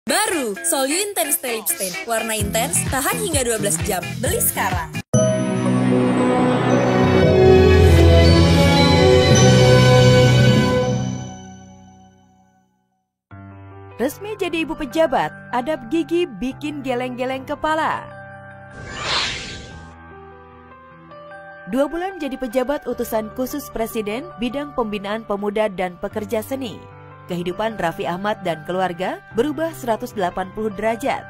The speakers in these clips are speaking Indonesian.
Baru, Solyu Intense Stay Lip Stain. Warna intens, tahan hingga 12 jam. Beli sekarang. Resmi jadi ibu pejabat, adab gigi bikin geleng-geleng kepala. 2 bulan jadi pejabat utusan khusus Presiden bidang pembinaan pemuda dan pekerja seni. Kehidupan Raffi Ahmad dan keluarga berubah 180 derajat.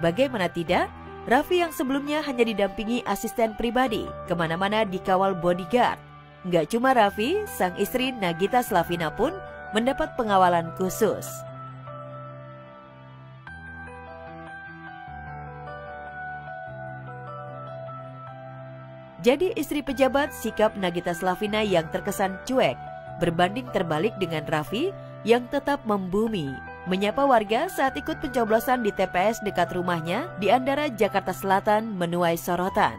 Bagaimana tidak, Raffi yang sebelumnya hanya didampingi asisten pribadi, kemana-mana dikawal bodyguard. Nggak cuma Raffi, sang istri Nagita Slavina pun mendapat pengawalan khusus. Jadi istri pejabat, sikap Nagita Slavina yang terkesan cuek berbanding terbalik dengan Raffi yang tetap membumi, menyapa warga saat ikut pencoblosan di TPS dekat rumahnya di Andara, Jakarta Selatan menuai sorotan.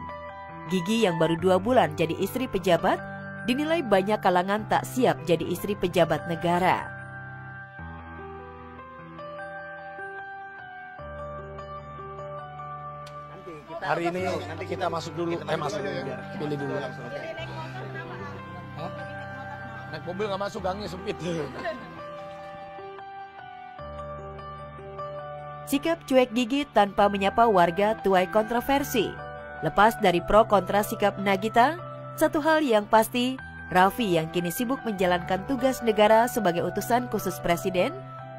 Gigi yang baru 2 bulan jadi istri pejabat dinilai banyak kalangan tak siap jadi istri pejabat negara. Hari ini nanti kita masuk dulu, pilih dulu. Naik mobil nggak masuk, gangnya sempit. Sikap cuek Gigi tanpa menyapa warga tuai kontroversi. Lepas dari pro kontra sikap Nagita, satu hal yang pasti, Raffi yang kini sibuk menjalankan tugas negara sebagai utusan khusus Presiden,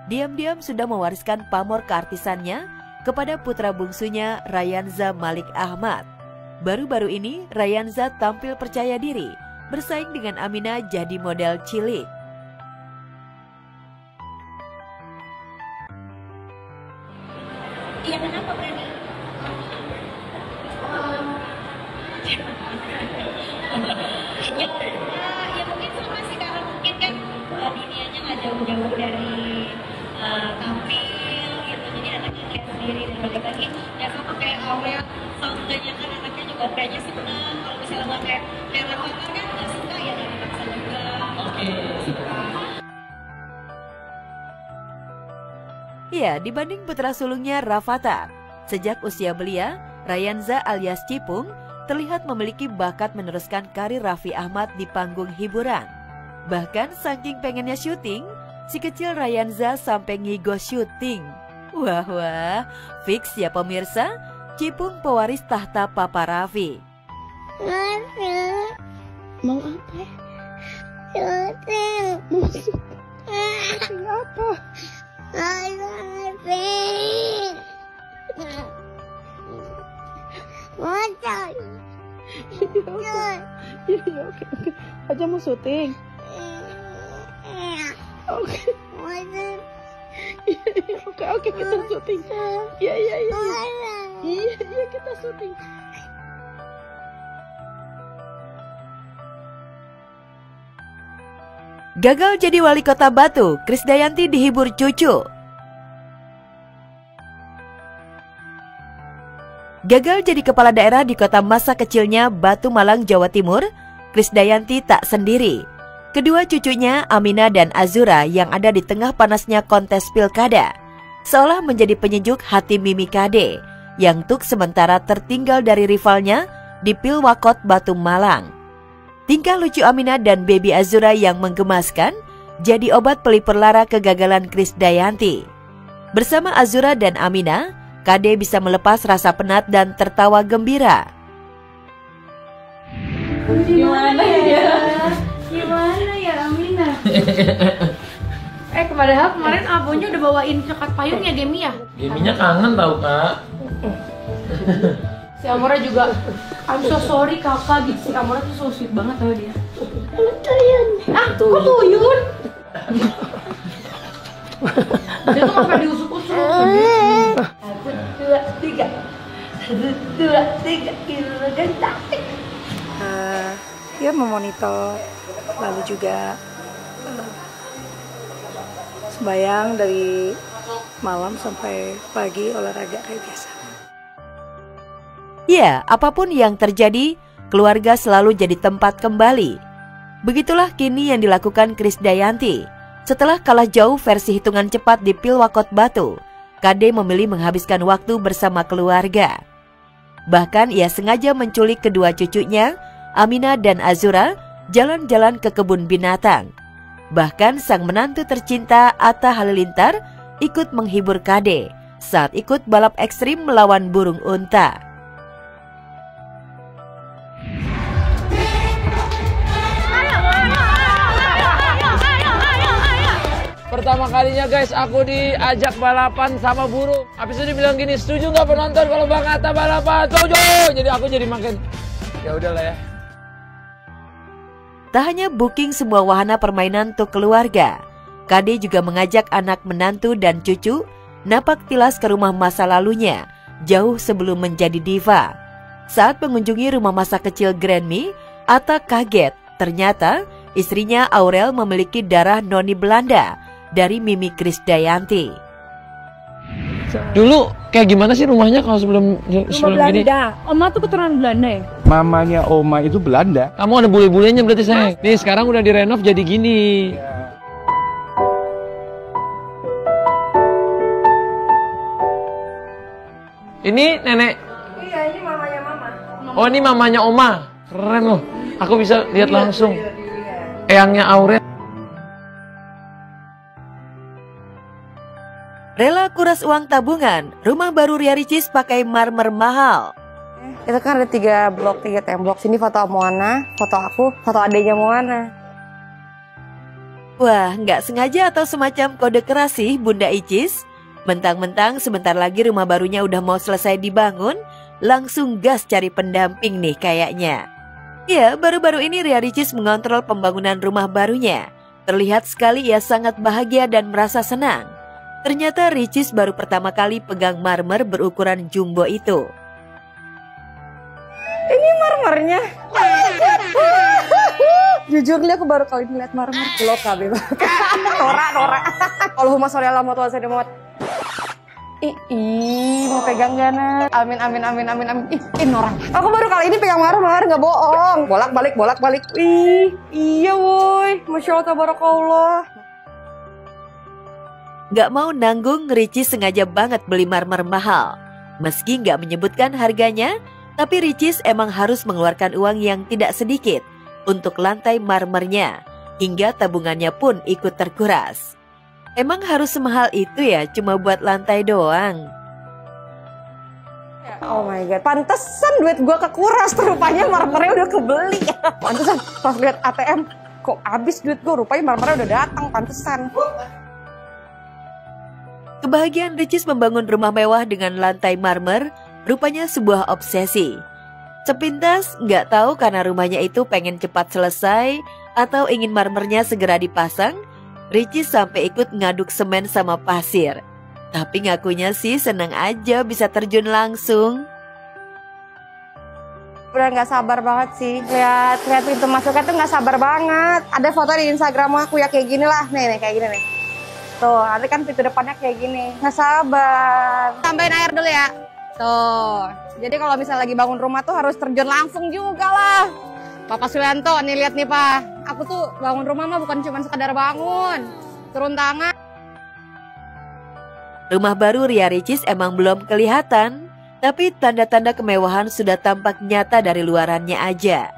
diam-diam sudah mewariskan pamor keartisannya kepada putra bungsunya Rayanza Malik Ahmad. Baru-baru ini Rayanza tampil percaya diri bersaing dengan Amina jadi model cilik. Iya, kenapa berani? Ya mungkin sama sih, karena mungkin kan dunianya nggak jauh-jauh dari tampil gitu, jadi anaknya kayak sendiri dan bagi-bagi ya sama kayak Aurel, soundnya kan anaknya juga kayaknya senang. Kalau misalnya nggak kayak Rafathar kan nggak suka ya, dari paksa juga. Suka. Ya, dibanding putra sulungnya Rafathar, sejak usia belia, Rayanza alias Cipung terlihat memiliki bakat meneruskan karir Raffi Ahmad di panggung hiburan. Bahkan saking pengennya syuting, si kecil Rayanza sampai ngigos syuting. Wah, fix ya pemirsa, Cipung pewaris tahta Papa Raffi. Mau apa? Syuting. Mau syuting apa? Oke. Aja mau syuting. Oke, kita syuting. Iya, kita syuting. Gagal jadi wali kota Batu, Krisdayanti dihibur cucu. Gagal jadi kepala daerah di kota masa kecilnya Batu Malang, Jawa Timur, Krisdayanti tak sendiri. Kedua cucunya, Amina dan Azura yang ada di tengah panasnya kontes pilkada, seolah menjadi penyejuk hati Mimi Kade yang tuk sementara tertinggal dari rivalnya di Pilwakot Batu Malang. Tingkah lucu Amina dan baby Azura yang menggemaskan jadi obat pelipur lara kegagalan Krisdayanti. Bersama Azura dan Amina, Kade bisa melepas rasa penat dan tertawa gembira. Gimana ya Amina? Kemarin Abonya udah bawain coklat payung ya Gemi ya? Geminya kangen tau Kak. Si Amora juga, I'm so sorry kakak gitu. Si Amora tuh so sweet banget tau dia. Tuyun. Kok tuyun? Dia tuh sampai diusuk-usuk. 1, 2, 3. 1, 2, 3. Kilo cantik. Ya memonitor, lalu juga sembayang dari malam sampai pagi, olahraga kayak biasa. Ya, apapun yang terjadi, keluarga selalu jadi tempat kembali. Begitulah kini yang dilakukan Krisdayanti. Setelah kalah jauh versi hitungan cepat di Pilwakot Batu, Kade memilih menghabiskan waktu bersama keluarga. Bahkan ia sengaja menculik kedua cucunya, Aminah dan Azura, jalan-jalan ke kebun binatang. Bahkan sang menantu tercinta Atta Halilintar ikut menghibur Kade saat ikut balap ekstrim melawan burung unta. Pertama kalinya guys, aku diajak balapan sama burung. Habis itu dibilang gini, setuju nggak penonton kalau Bang Atta balapan? Setuju! Jadi aku jadi makin, ya udahlah ya. Tak hanya booking semua wahana permainan untuk keluarga, Kade juga mengajak anak menantu dan cucu napak tilas ke rumah masa lalunya, jauh sebelum menjadi diva. Saat mengunjungi rumah masa kecil Grandmi, Atta kaget. Ternyata istrinya Aurel memiliki darah noni Belanda dari Mimi Krisdayanti. Dulu kayak gimana sih rumahnya kalau sebelum gini? Oma tuh keturunan Belanda ya? Mamanya Oma itu Belanda. Kamu ada bule-bulenya berarti sayang. Nih sekarang udah direnov jadi gini. Ini nenek. Iya, ini mamanya Mama. Oh ini mamanya Oma. Keren loh. Aku bisa lihat langsung. Eyangnya Aurel. Rela kuras uang tabungan, rumah baru Ria Ricis pakai marmer mahal. Itu kan ada 3 blok, 3 tembok. Sini foto Moana, foto aku, foto adiknya Moana. Wah, nggak sengaja atau semacam kode keras sih Bunda Icis? Mentang-mentang sebentar lagi rumah barunya udah mau selesai dibangun, langsung gas cari pendamping nih kayaknya. Ya, baru-baru ini Ria Ricis mengontrol pembangunan rumah barunya. Terlihat sekali ia sangat bahagia dan merasa senang. Ternyata Ricis baru pertama kali pegang marmer berukuran jumbo itu. Ini marmernya. Jujur aku baru kali melihat marmer. Loka bebas. Norak. Kalau huma sore alam atau saya mau. Mau pegang gana. Amin. Ih, norak. Aku baru kali ini pegang marmer, nggak bohong. Bolak-balik. Iya woi. Masya Allah tabarakallah. Gak mau nanggung, Ricis sengaja banget beli marmer mahal. Meski gak menyebutkan harganya, tapi Ricis emang harus mengeluarkan uang yang tidak sedikit untuk lantai marmernya, hingga tabungannya pun ikut terkuras. Emang harus semahal itu ya cuma buat lantai doang? Oh my god, pantesan duit gue kekuras, rupanya marmernya udah kebeli. Pantesan pas lihat ATM, kok habis duit gue, rupanya marmernya udah datang, pantesan. Kebahagiaan Ricis membangun rumah mewah dengan lantai marmer rupanya sebuah obsesi. Sepintas nggak tahu karena rumahnya itu pengen cepat selesai atau ingin marmernya segera dipasang, Ricis sampai ikut ngaduk semen sama pasir. Tapi ngakunya sih seneng aja bisa terjun langsung. Udah nggak sabar banget sih, lihat pintu masuknya tuh nggak sabar banget. Ada foto di Instagram aku ya kayak gini lah, nih kayak gini nih. Tuh, nanti kan pintu depannya kayak gini. Nggak sabar. Tambahin air dulu ya. Tuh. Jadi kalau misalnya lagi bangun rumah tuh harus terjun langsung juga lah. Papa Sulianto, nih lihat nih Pak. Aku tuh bangun rumah mah bukan cuma sekadar bangun. Turun tangan. Rumah baru Ria Ricis emang belum kelihatan, tapi tanda-tanda kemewahan sudah tampak nyata dari luarannya aja.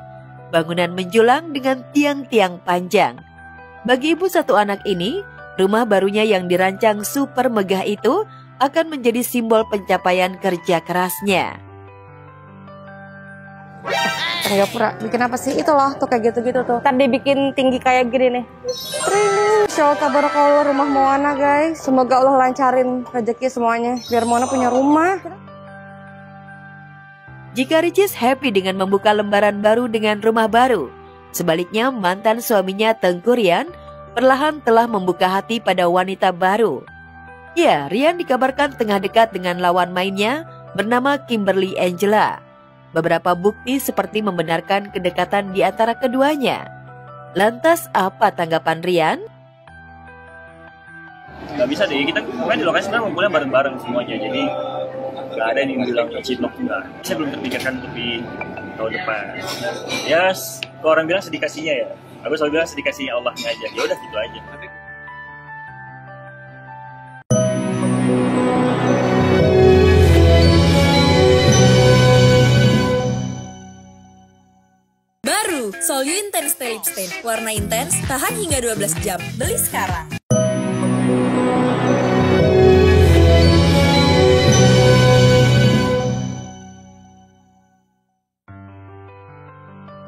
Bangunan menjulang dengan tiang-tiang panjang. Bagi ibu satu anak ini, rumah barunya yang dirancang super megah itu akan menjadi simbol pencapaian kerja kerasnya. Pura bikin apa sih? Itu loh, tuh kayak gitu-gitu tuh. Kan dibikin tinggi kayak gini nih. Masya Allah tabarakallah rumah Moana guys. Semoga Allah lancarin rezeki semuanya. Biar Moana punya rumah. Jika Ricis happy dengan membuka lembaran baru dengan rumah baru, sebaliknya mantan suaminya Tengku Rian perlahan telah membuka hati pada wanita baru. Ya, Rian dikabarkan tengah dekat dengan lawan mainnya bernama Kimberly Angela. Beberapa bukti seperti membenarkan kedekatan di antara keduanya. Lantas apa tanggapan Rian? Gak bisa deh, kita main di lokasi sebenarnya ngumpulnya bareng-bareng semuanya. Jadi gak ada yang bilang cinlok, enggak. Saya belum terpikirkan untuk di tahun depan. Ya, kalau orang bilang sedikasinya ya. Aku selalu bilang sedikasinya Allahnya aja. Ya udah gitu aja. All You Intense Stay Lip Stain. Warna intens, tahan hingga 12 jam. Beli sekarang.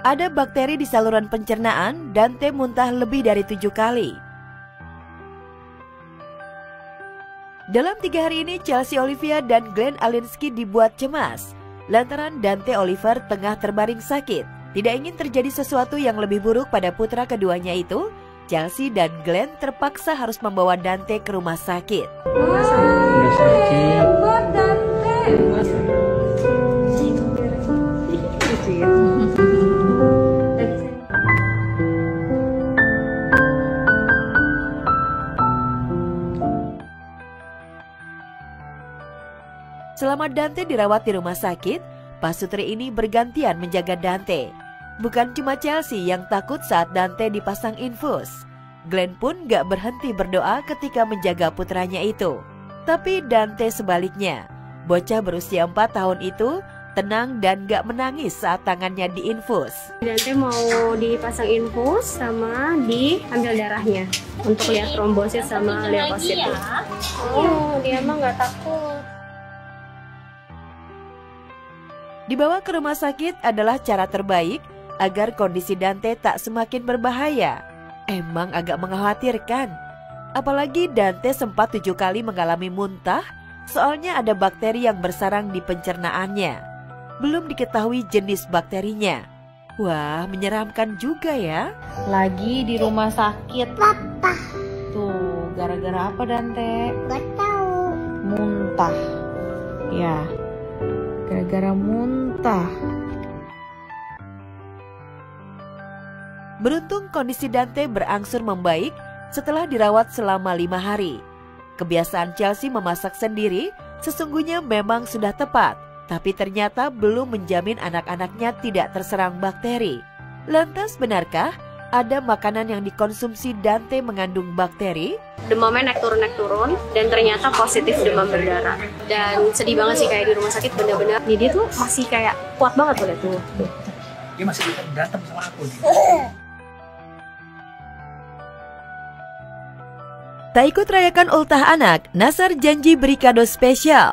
Ada bakteri di saluran pencernaan, Dante muntah lebih dari 7 kali. Dalam 3 hari ini, Chelsea Olivia dan Glenn Alinsky dibuat cemas lantaran Dante Oliver tengah terbaring sakit. Tidak ingin terjadi sesuatu yang lebih buruk pada putra keduanya itu, Chelsea dan Glenn terpaksa harus membawa Dante ke rumah sakit. Udah sakit. Buat Dante. Selama Dante dirawat di rumah sakit, pasutri ini bergantian menjaga Dante. Bukan cuma Chelsea yang takut saat Dante dipasang infus. Glenn pun gak berhenti berdoa ketika menjaga putranya itu. Tapi Dante sebaliknya, bocah berusia 4 tahun itu tenang dan gak menangis saat tangannya diinfus. Dante mau dipasang infus sama diambil darahnya untuk lihat trombosit sama leukosit. Oh, dia emang gak takut. Dibawa ke rumah sakit adalah cara terbaik agar kondisi Dante tak semakin berbahaya. Emang agak mengkhawatirkan. Apalagi Dante sempat 7 kali mengalami muntah, soalnya ada bakteri yang bersarang di pencernaannya. Belum diketahui jenis bakterinya. Wah, menyeramkan juga ya. Lagi di rumah sakit. Papa. Tuh, gara-gara apa Dante? Gak tahu. Muntah. Ya. Gara-gara muntah. Beruntung kondisi Dante berangsur membaik setelah dirawat selama 5 hari. Kebiasaan Chelsea memasak sendiri sesungguhnya memang sudah tepat, tapi ternyata belum menjamin anak-anaknya tidak terserang bakteri. Lantas benarkah ada makanan yang dikonsumsi Dante mengandung bakteri? Demamnya naik turun dan ternyata positif demam berdarah. Dan sedih banget sih kayak di rumah sakit bener-bener. Nih dia tuh masih kayak kuat banget tuh lihat tuh. Dia masih berantem sama aku. Tak ikut rayakan ultah anak, Nasar janji beri kado spesial.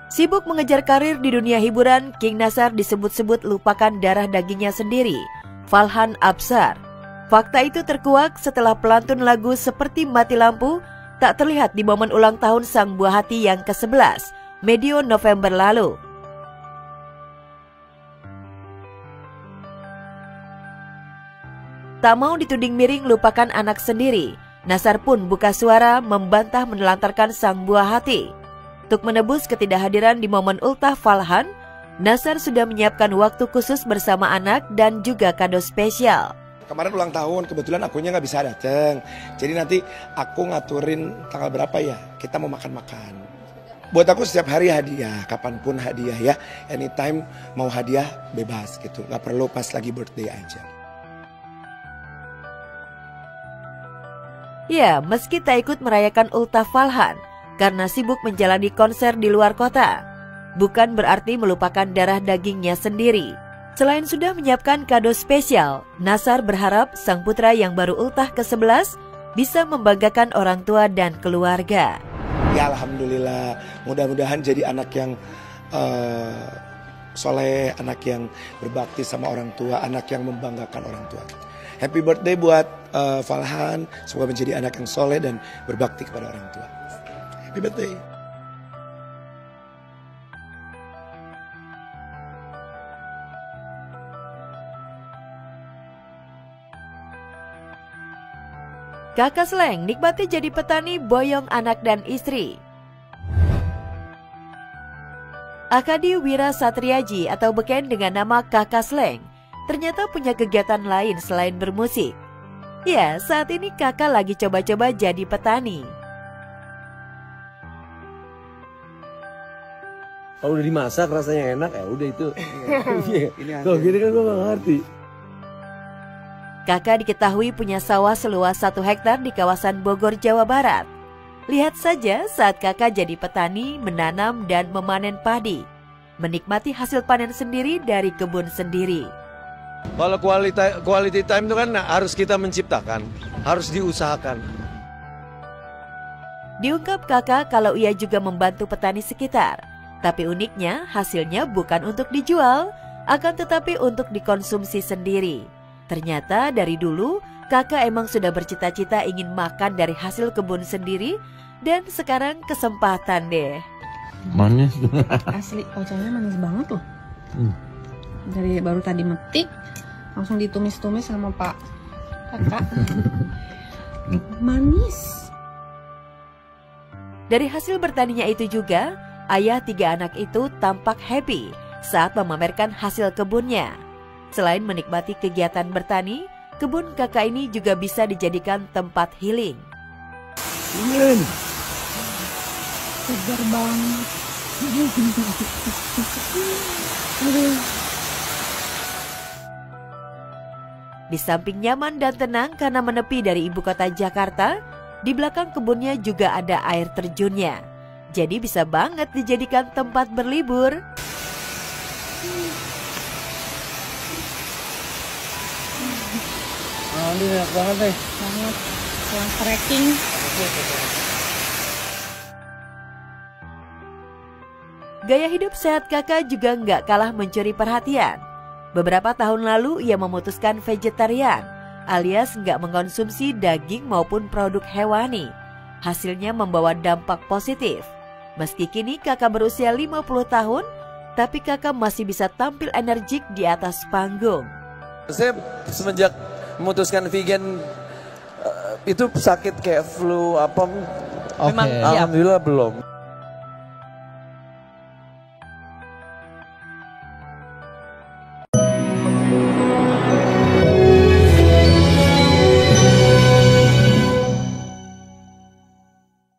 Sibuk mengejar karir di dunia hiburan, King Nasar disebut-sebut lupakan darah dagingnya sendiri, Falhan Absar. Fakta itu terkuak setelah pelantun lagu Seperti Mati Lampu tak terlihat di momen ulang tahun sang buah hati yang ke-11, medio November lalu. Tak mau dituding miring lupakan anak sendiri, Nasar pun buka suara membantah menelantarkan sang buah hati. Untuk menebus ketidakhadiran di momen ultah Falhan, Nasar sudah menyiapkan waktu khusus bersama anak dan juga kado spesial. Kemarin ulang tahun, kebetulan akunya nggak bisa datang. Jadi nanti aku ngaturin tanggal berapa ya, kita mau makan-makan. Buat aku setiap hari hadiah, kapanpun hadiah ya. Anytime mau hadiah bebas gitu, nggak perlu pas lagi birthday aja. Ya, meski tak ikut merayakan ultah Falhan, karena sibuk menjalani konser di luar kota, bukan berarti melupakan darah dagingnya sendiri. Selain sudah menyiapkan kado spesial, Nasar berharap sang putra yang baru ultah ke-11 bisa membanggakan orang tua dan keluarga. Ya alhamdulillah, mudah-mudahan jadi anak yang soleh, anak yang berbakti sama orang tua, anak yang membanggakan orang tua. Happy birthday buat Falhan, semoga menjadi anak yang soleh dan berbakti kepada orang tua. Happy birthday. Kakak Sleng nikmati jadi petani boyong anak dan istri. Akadi Wira Satriaji atau beken dengan nama Kakak Sleng ternyata punya kegiatan lain selain bermusik. Ya, saat ini kakak lagi coba-coba jadi petani. Kalau udah dimasak rasanya enak, ya udah itu. Kalau gini kan gue gak ngerti. Kakak diketahui punya sawah seluas 1 hektar di kawasan Bogor, Jawa Barat. Lihat saja saat kakak jadi petani, menanam dan memanen padi. Menikmati hasil panen sendiri dari kebun sendiri. Kalau quality time itu kan harus kita menciptakan, harus diusahakan. Diungkap kakak kalau ia juga membantu petani sekitar. Tapi uniknya hasilnya bukan untuk dijual, akan tetapi untuk dikonsumsi sendiri. Ternyata dari dulu kakak emang sudah bercita-cita ingin makan dari hasil kebun sendiri, dan sekarang kesempatan deh. Manis. Asli, kacangnya manis banget loh. Dari baru tadi metik, langsung ditumis-tumis sama Pak Kakak. Manis. Dari hasil bertaninya itu juga, ayah 3 anak itu tampak happy saat memamerkan hasil kebunnya. Selain menikmati kegiatan bertani, kebun kakak ini juga bisa dijadikan tempat healing. Segar banget. Di samping nyaman dan tenang karena menepi dari ibu kota Jakarta, di belakang kebunnya juga ada air terjunnya. Jadi bisa banget dijadikan tempat berlibur. Ini enak banget deh. Banget. Setelah trekking. Gaya hidup sehat kakak juga nggak kalah mencuri perhatian. Beberapa tahun lalu ia memutuskan vegetarian, alias nggak mengkonsumsi daging maupun produk hewani. Hasilnya membawa dampak positif. Meski kini kakak berusia 50 tahun, tapi kakak masih bisa tampil energik di atas panggung. Saya semenjak memutuskan vegan itu sakit kayak flu apa, memang alhamdulillah belum.